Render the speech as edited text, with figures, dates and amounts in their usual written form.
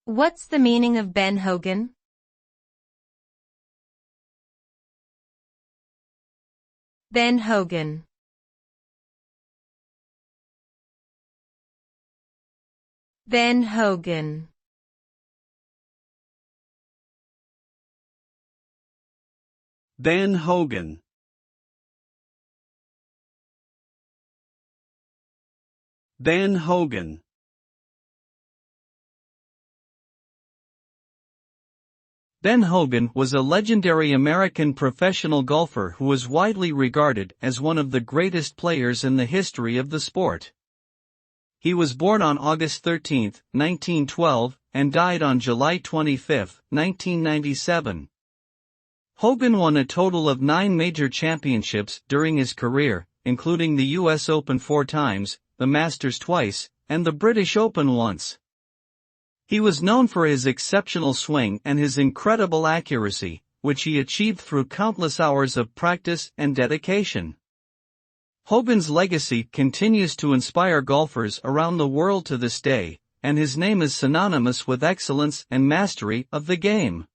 What's the meaning of Ben Hogan? Ben Hogan. Ben Hogan. Ben Hogan. Ben Hogan. Ben Hogan was a legendary American professional golfer who was widely regarded as one of the greatest players in the history of the sport. He was born on August 13, 1912, and died on July 25, 1997. Hogan won a total of 9 major championships during his career, including the U.S. Open 4 times, the Masters twice, and the British Open once. He was known for his exceptional swing and his incredible accuracy, which he achieved through countless hours of practice and dedication. Hogan's legacy continues to inspire golfers around the world to this day, and his name is synonymous with excellence and mastery of the game.